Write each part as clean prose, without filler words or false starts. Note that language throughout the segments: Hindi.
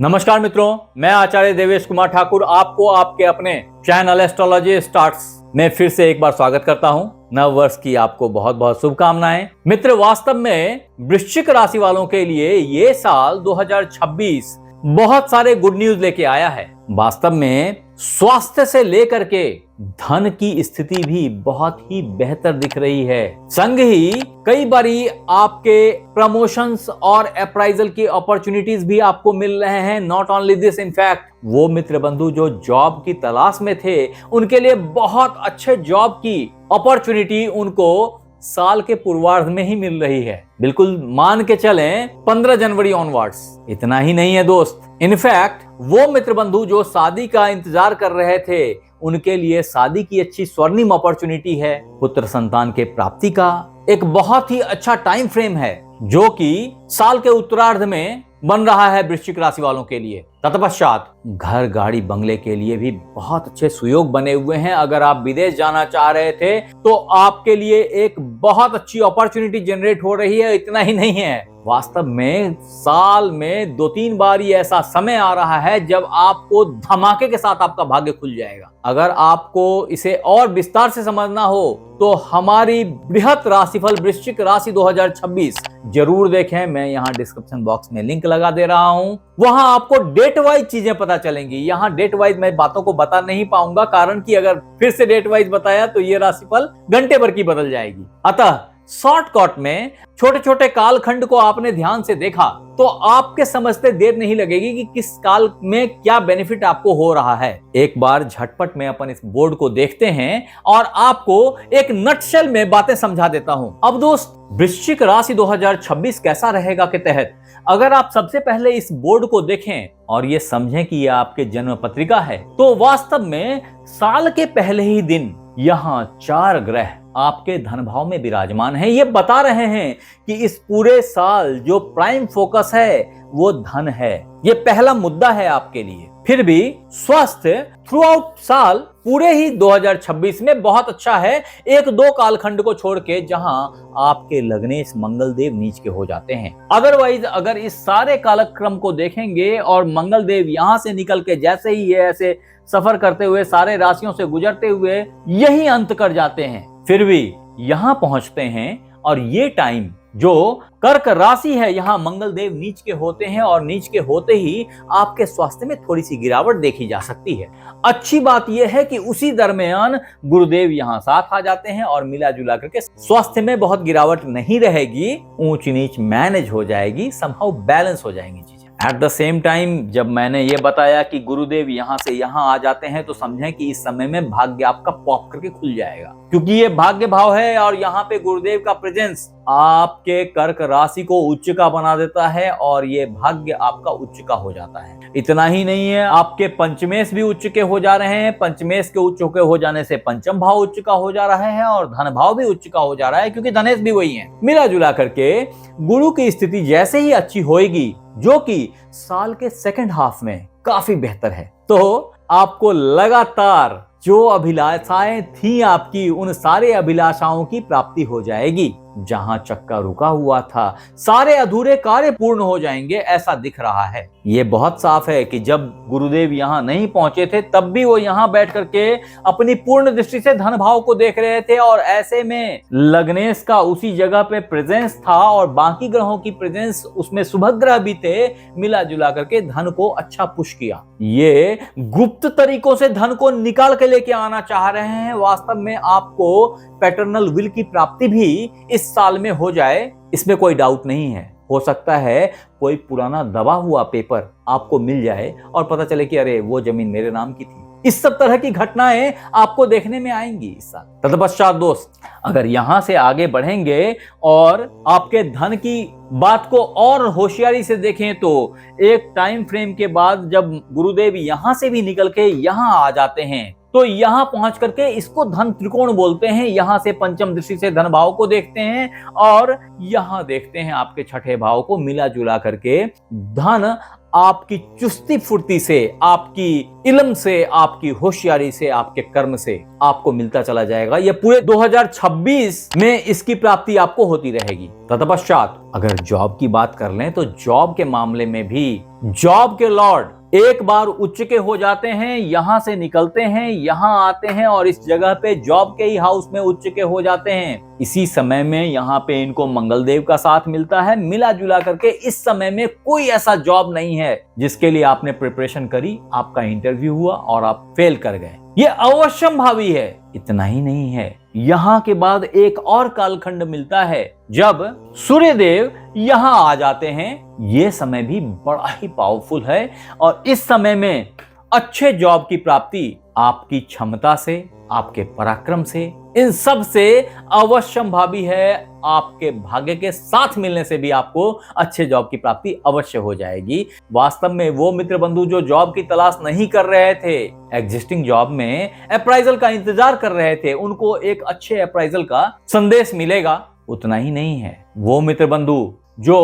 नमस्कार मित्रों, मैं आचार्य देवेश कुमार ठाकुर आपको आपके अपने चैनल एस्ट्रोलॉजी स्टार्ट्स में फिर से एक बार स्वागत करता हूं। नव वर्ष की आपको बहुत बहुत शुभकामनाएं। मित्र, वास्तव में वृश्चिक राशि वालों के लिए ये साल 2026 बहुत सारे गुड न्यूज लेके आया है। वास्तव में स्वास्थ्य से लेकर के धन की स्थिति भी बहुत ही बेहतर दिख रही है। संग ही कई बारी आपके प्रमोशंस और अप्राइजल की अपॉर्चुनिटीज भी आपको मिल रहे हैं। नॉट ओनली दिस, इनफैक्ट वो मित्र बंधु जो जॉब की तलाश में थे उनके लिए बहुत अच्छे जॉब की अपॉर्चुनिटी उनको साल के पूर्वार्ध में ही मिल रही है। बिल्कुल मान के चलें 15 जनवरी ऑनवर्ड्स। इतना ही नहीं है दोस्त, इनफैक्ट वो मित्र बंधु जो शादी का इंतजार कर रहे थे उनके लिए शादी की अच्छी स्वर्णिम अपॉर्चुनिटी है। पुत्र संतान के प्राप्ति का एक बहुत ही अच्छा टाइम फ्रेम है जो कि साल के उत्तरार्ध में बन रहा है वृश्चिक राशि वालों के लिए। तत्पश्चात घर गाड़ी बंगले के लिए भी बहुत अच्छे सुयोग बने हुए हैं। अगर आप विदेश जाना चाह रहे थे तो आपके लिए एक बहुत अच्छी अपॉर्चुनिटी जनरेट हो रही है। इतना ही नहीं है, वास्तव में साल में 2-3 बार ही ऐसा समय आ रहा है जब आपको धमाके के साथ आपका भाग्य खुल जाएगा। अगर आपको इसे और विस्तार से समझना हो तो हमारी बृहत राशिफल वृश्चिक राशि 2026 जरूर देखें। मैं यहाँ डिस्क्रिप्शन बॉक्स में लिंक लगा दे रहा हूँ, वहां आपको डेट वाइज चीजें पता चलेंगी। यहाँ डेट वाइज मैं बातों को बता नहीं पाऊंगा, कारण कि अगर फिर से डेट वाइज बताया तो ये राशिफल घंटे भर की बदल जाएगी। अतः शॉर्टकट में छोटे छोटे कालखंड को आपने ध्यान से देखा तो आपके समझते देर नहीं लगेगी कि किस काल में क्या बेनिफिट आपको हो रहा है। एक बार झटपट में अपन इस बोर्ड को देखते हैं और आपको एक नटशेल में बातें समझा देता हूं। अब दोस्त, वृश्चिक राशि 2026 कैसा रहेगा के तहत अगर आप सबसे पहले इस बोर्ड को देखें और ये समझें कि यह आपके जन्म पत्रिका है, तो वास्तव में साल के पहले ही दिन यहाँ 4 ग्रह आपके धन भाव में विराजमान है। ये बता रहे हैं कि इस पूरे साल जो प्राइम फोकस है वो धन है। ये पहला मुद्दा है आपके लिए। फिर भी स्वास्थ्य थ्रू आउट साल पूरे ही 2026 में बहुत अच्छा है, 1-2 कालखंड को छोड़ के जहां आपके लग्नेश मंगल देव नीच के हो जाते हैं। अदरवाइज अगर इस सारे कालक्रम को देखेंगे और मंगल देव यहां से निकल के जैसे ही ये ऐसे सफर करते हुए सारे राशियों से गुजरते हुए यही अंत कर जाते हैं, फिर भी यहां पहुंचते हैं और ये टाइम जो कर्क राशि है यहाँ मंगल देव नीच के होते हैं और नीच के होते ही आपके स्वास्थ्य में थोड़ी सी गिरावट देखी जा सकती है। अच्छी बात यह है कि उसी दरमियान गुरुदेव यहाँ साथ आ जाते हैं और मिला जुला करके स्वास्थ्य में बहुत गिरावट नहीं रहेगी, ऊंच नीच मैनेज हो जाएगी, समहाउ बैलेंस हो जाएंगी चीजें। एट द सेम टाइम जब मैंने ये बताया कि गुरुदेव यहाँ से यहाँ आ जाते हैं तो समझें कि इस समय में भाग्य आपका पॉप करके खुल जाएगा, क्योंकि ये भाग्य भाव है और यहाँ पे गुरुदेव का प्रेजेंस आपके कर्क राशि को उच्च का बना देता है और ये भाग्य आपका उच्च का हो जाता है। इतना ही नहीं है, आपके पंचमेश भी उच्च के हो जा रहे हैं। पंचमेश के उच्च के हो जाने से पंचम भाव उच्च का हो जा रहा है और धन भाव भी उच्च का हो जा रहा है, क्योंकि धनेश भी वही है। मिला जुला करके गुरु की स्थिति जैसे ही अच्छी होगी, जो कि साल के सेकंड हाफ में काफी बेहतर है, तो आपको लगातार जो अभिलाषाएं थी आपकी उन सारे अभिलाषाओं की प्राप्ति हो जाएगी। जहां चक्का रुका हुआ था सारे अधूरे कार्य पूर्ण हो जाएंगे, ऐसा दिख रहा है। ये बहुत साफ है कि जब गुरुदेव यहाँ नहीं पहुंचे थे तब भी वो यहाँ बैठ करके अपनी पूर्ण दृष्टि से धन भाव को देख रहे थे और ऐसे में लग्नेश का उसी जगह पे प्रेजेंस था और बाकी ग्रहों की प्रेजेंस उसमें शुभग्रह भी थे, मिला जुला करके धन को अच्छा पुश किया। ये गुप्त तरीकों से धन को निकाल के लेके आना चाह रहे हैं। वास्तव में आपको पैटर्नल विल की प्राप्ति भी इस साल में हो जाए, इसमें कोई डाउट नहीं है। हो सकता है कोई पुराना दबा हुआ पेपर आपको मिल जाए और पता चले कि अरे वो जमीन मेरे नाम की थी। इस सब तरह की घटनाएं आपको देखने में आएंगी इस साल। तत्पश्चात दोस्त, अगर यहां से आगे बढ़ेंगे और आपके धन की बात को और होशियारी से देखें तो एक टाइम फ्रेम के बाद जब गुरुदेव यहां से भी निकल के यहां आ जाते हैं तो यहाँ पहुंच करके इसको धन त्रिकोण बोलते हैं। यहां से पंचम दृष्टि से धन भाव को देखते हैं और यहां देखते हैं आपके छठे भाव को। मिला जुला करके धन आपकी चुस्ती फुर्ती से, आपकी इल्म से, आपकी होशियारी से, आपके कर्म से आपको मिलता चला जाएगा। यह पूरे 2026 में इसकी प्राप्ति आपको होती रहेगी। तत्पश्चात अगर जॉब की बात कर लें तो जॉब के मामले में भी जॉब के लॉर्ड एक बार उच्च के हो जाते हैं, यहां से निकलते हैं, यहां आते हैं और इस जगह पे जॉब के ही हाउस में उच्च के हो जाते हैं। इसी समय में यहाँ पे इनको मंगल देव का साथ मिलता है। मिला जुला करके इस समय में कोई ऐसा जॉब नहीं है जिसके लिए आपने प्रिपरेशन करी, आपका इंटरव्यू हुआ और आप फेल कर गए। ये अवश्यम भावी है। इतना ही नहीं है, यहाँ के बाद एक और कालखंड मिलता है जब सूर्य देव यहाँ आ जाते हैं। ये समय भी बड़ा ही पावरफुल है और इस समय में अच्छे जॉब की प्राप्ति आपकी क्षमता से, आपके पराक्रम से, इन सब से अवश्यम भावी है। आपके भाग्य के साथ मिलने से भी आपको अच्छे जॉब की प्राप्ति अवश्य हो जाएगी। वास्तव में वो मित्र बंधु जो जॉब की तलाश नहीं कर रहे थे, एग्जिस्टिंग जॉब में अप्राइजल का इंतजार कर रहे थे, उनको एक अच्छे अप्राइजल का संदेश मिलेगा। उतना ही नहीं है, वो मित्र बंधु जो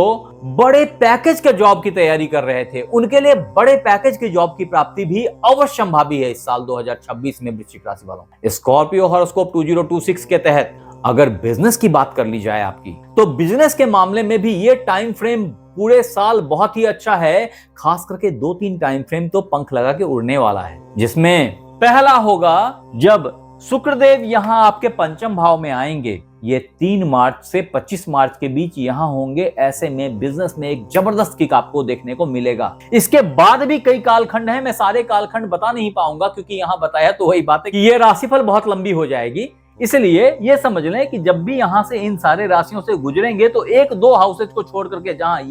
बड़े पैकेज के जॉब की तैयारी कर रहे थे, उनके लिए बड़े पैकेज की जॉब की प्राप्ति भी अवश्य संभावी है इस साल 2026 में वृश्चिक राशि वालों। स्कॉर्पियो हॉरोस्कोप 2026 के तहत अगर बिजनेस की बात कर ली जाए आपकी, तो बिजनेस के मामले में भी ये टाइम फ्रेम पूरे साल बहुत ही अच्छा है। खास करके 2-3 टाइम फ्रेम तो पंख लगा के उड़ने वाला है, जिसमें पहला होगा जब शुक्रदेव यहां आपके पंचम भाव में आएंगे। ये 3 मार्च से 25 मार्च के बीच यहां होंगे। ऐसे में बिजनेस में एक जबरदस्त किक आपको देखने को मिलेगा। इसके बाद भी कई कालखंड हैं, मैं सारे कालखंड बता नहीं पाऊंगा क्योंकि यहां बताया तो वही बात है कि ये राशिफल बहुत लंबी हो जाएगी। इसलिए ये समझ लें कि जब भी यहां से इन सारे राशियों से गुजरेंगे तो 1-2 हाउसेज को छोड़ करके, जहां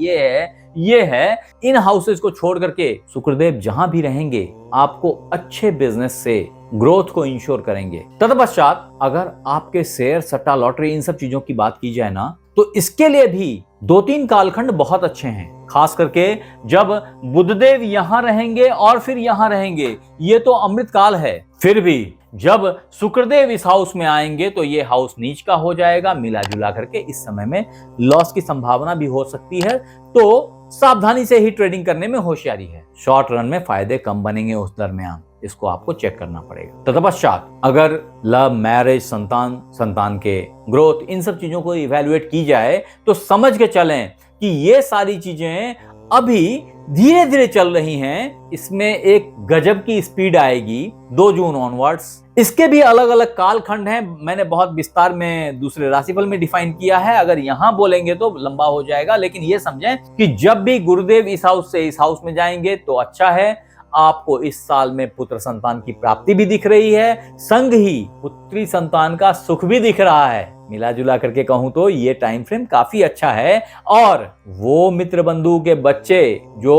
ये है, इन हाउसेज को छोड़ करके शुक्रदेव जहां भी रहेंगे आपको अच्छे बिजनेस से ग्रोथ को इंश्योर करेंगे। तत्पश्चात अगर आपके शेयर, सट्टा, लॉटरी, इन सब चीजों की बात की जाए ना, तो इसके लिए भी 2-3 कालखंड बहुत अच्छे हैं। खास करके जब बुधदेव यहां रहेंगे और फिर यहां रहेंगे, ये तो अमृत काल है। फिर भी जब शुक्रदेव इस हाउस में आएंगे तो ये हाउस नीच का हो जाएगा। मिला जुला करके इस समय में लॉस की संभावना भी हो सकती है, तो सावधानी से ही ट्रेडिंग करने में होशियारी है। शॉर्ट रन में फायदे कम बनेंगे उस दरमियान, इसको आपको चेक करना पड़ेगा। तत्पश्चात अगर लव, मैरिज, संतान के ग्रोथ, इन सब चीजों को इवैल्यूएट की जाए तो समझ के चलें कि ये सारी चीजें अभी धीरे धीरे चल रही हैं। इसमें एक गजब की स्पीड आएगी 2 जून ऑनवर्ड्स। इसके भी अलग अलग कालखंड हैं, मैंने बहुत विस्तार में दूसरे राशिफल में डिफाइन किया है। अगर यहां बोलेंगे तो लंबा हो जाएगा, लेकिन ये समझें कि जब भी गुरुदेव इस हाउस से इस हाउस में जाएंगे तो अच्छा है। आपको इस साल में पुत्र संतान की प्राप्ति भी दिख रही है, संग ही पुत्री संतान का सुख भी दिख रहा है। मिला जुला करके कहूं तो ये टाइम फ्रेम काफी अच्छा है। और वो मित्र बंधु के बच्चे जो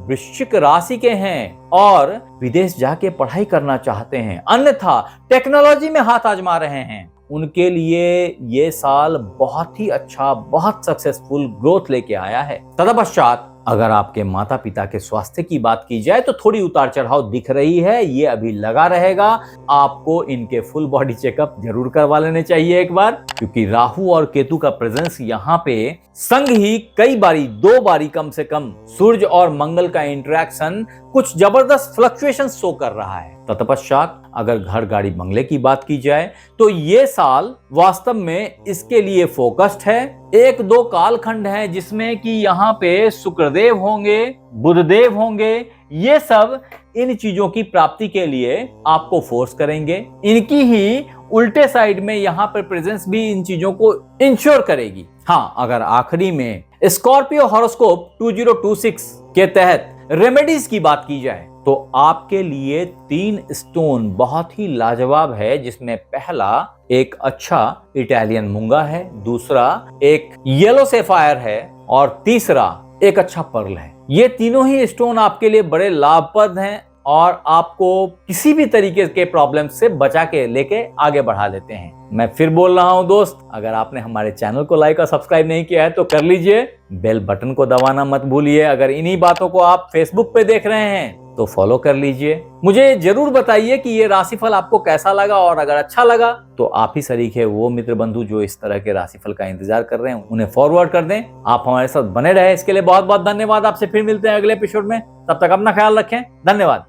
वृश्चिक राशि के हैं और विदेश जाके पढ़ाई करना चाहते हैं, अन्यथा टेक्नोलॉजी में हाथ आजमा रहे हैं, उनके लिए ये साल बहुत ही अच्छा, बहुत सक्सेसफुल ग्रोथ लेके आया है। तत्पश्चात अगर आपके माता पिता के स्वास्थ्य की बात की जाए तो थोड़ी उतार चढ़ाव दिख रही है, ये अभी लगा रहेगा। आपको इनके फुल बॉडी चेकअप जरूर करवा लेने चाहिए एक बार, क्योंकि राहु और केतु का प्रेजेंस यहाँ पे, संग ही कई बारी, 2 बारी कम से कम सूर्य और मंगल का इंटरेक्शन कुछ जबरदस्त फ्लक्चुएशन शो कर रहा है। तत्पश्चात अगर घर, गाड़ी, बंगले की बात की जाए तो ये साल वास्तव में इसके लिए फोकस्ड है। 1-2 कालखंड है जिसमें कि यहाँ पे शुक्रदेव होंगे, बुधदेव होंगे, ये सब इन चीजों की प्राप्ति के लिए आपको फोर्स करेंगे। इनकी ही उल्टे साइड में यहाँ पर प्रेजेंस भी इन चीजों को इंश्योर करेगी। हाँ, अगर आखिरी में स्कॉर्पियो हॉरोस्कोप 2026 के तहत रेमेडीज की बात की जाए तो आपके लिए 3 स्टोन बहुत ही लाजवाब है, जिसमें पहला एक अच्छा इटालियन मूंगा है, दूसरा एक येलो सैफायर है और तीसरा एक अच्छा पर्ल है। ये तीनों ही स्टोन आपके लिए बड़े लाभप्रद हैं और आपको किसी भी तरीके के प्रॉब्लम से बचा के लेके आगे बढ़ा देते हैं। मैं फिर बोल रहा हूं दोस्त, अगर आपने हमारे चैनल को लाइक और सब्सक्राइब नहीं किया है तो कर लीजिए, बेल बटन को दबाना मत भूलिए। अगर इन्हीं बातों को आप फेसबुक पे देख रहे हैं तो फॉलो कर लीजिए। मुझे जरूर बताइए कि ये राशिफल आपको कैसा लगा, और अगर अच्छा लगा तो आप ही शरीक है वो मित्र बंधु जो इस तरह के राशिफल का इंतजार कर रहे हैं, उन्हें फॉरवर्ड कर दें। आप हमारे साथ बने रहे, इसके लिए बहुत बहुत धन्यवाद। आपसे फिर मिलते हैं अगले एपिसोड में, तब तक अपना ख्याल रखें। धन्यवाद।